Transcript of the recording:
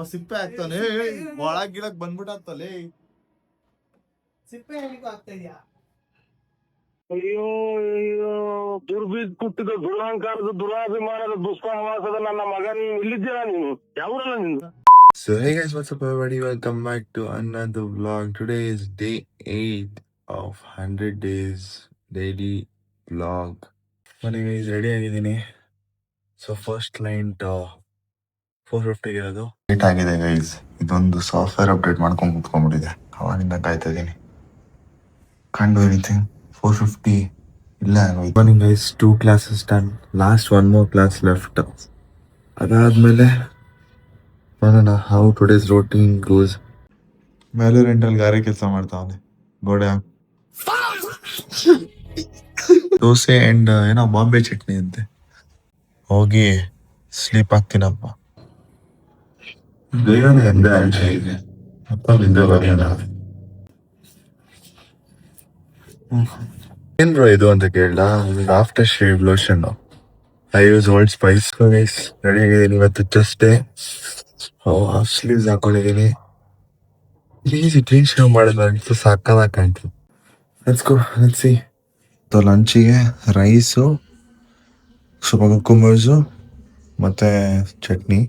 ಸಿಪ್ಪೆ ಆಗ್ತಾನೆ ಒಳಗ್ ಗಿಳಕ್ ಬಂದ್ಬಿಟ್ಟತ್ತಲೇ ಸಿಪ್ಪೆ ಹೇಳಿಗೂ ಆಗ್ತಾ ಇದೆಯಾ. ಅಯ್ಯೋ ಅಯ್ಯೋ ದುರ್ಬೀದ್ ಕುಟ್ಟಿದ ದುರಾಂಕಾರದ ದುರಾಭಿಮಾನದ ದುಸ್ಸಹವಾಸದ ನನ್ನ ಮಗನ್ ಇಲ್ಲಿದ್ದೀರಾ ನೀನು? ಯಾವೂರಲ್ಲ ನಿಂದು? So hey guys, what's up everybody? Welcome back to another vlog. Today is day 8 of 100 days daily vlog. Morning guys, ready ಆಗಿದ್ದೀನಿ. ಸೊ ಫಸ್ಟ್ ಕ್ಲೈಂಟ್ 450 ಇರೋದು ಲೇಟ್ ಆಗಿದೆ ಗೈಸ್. ಇದೊಂದು ಸಾಫ್ಟ್ವೇರ್ ಅಪ್ಡೇಟ್ ಮಾಡ್ಕೊಂಡು ಕುತ್ಕೊಂಡ್ಬಿಟ್ಟಿದೆ. ಅವಾಗಿಂದ ಕಾಯ್ತಾ ಇದ್ದೀನಿ. Can't do anything. 450 ಇಲ್ಲ ಆಗೋಯ್ತು. Morning guys, 2 classes done. Last 1 more class left. ಅದಾದ್ಮೇಲೆ ನೋಡೋಣ ಹೌ ಟುಡೇಸ್ ರೂಟೀನ್ ಗೋಸ್. ಮೇಲೆ ರೆಂಟಲ್ಲಿ ಗಾರೆ ಕೆಲಸ ಮಾಡ್ತಾವನೆ ಗೋಡೆ. ದೋಸೆ ಅಂಡ್ ಏನೋ ಬಾಂಬೆ ಚಟ್ನಿ ಅಂತೆ. ಹೋಗಿ ಸ್ಲೀಪ್ ಆಗ್ತೀನಪ್ಪ. ಬೇಗನೆ ಎಂದೆ ಆಚೆ ಇದೆ ಅಪ್ಪ ನಿದ್ದೆ ಬರೋಣ. ಏನ್ ಬ್ರೋ ಇದು ಅಂತ ಕೇಳ್ದ. After shave lotion I use Old Spice. Guys ready ಆಗಿದ್ದೀನಿ. ಇವತ್ತು ಜಸ್ಟ್ ಡೇ. ಹಾಫ್ ಸ್ಲೀವ್ಸ್ ಹಾಕೊಂಡಿದ್ದೀನಿ. ಈಸಿ ಕ್ಲೀನ್ ಶೇವ್ ಮಾಡಿದ್ರೆ ಸಾಕಾದಾಗ ಕಾಣ್ತು. Let's go, let's see. ಲಂಚಿಗೆ ರೈಸು, ಸ್ವಲ್ಪ ಕುಕ್ಕುಂಬರ್ಸು ಮತ್ತೆ ಚಟ್ನಿ.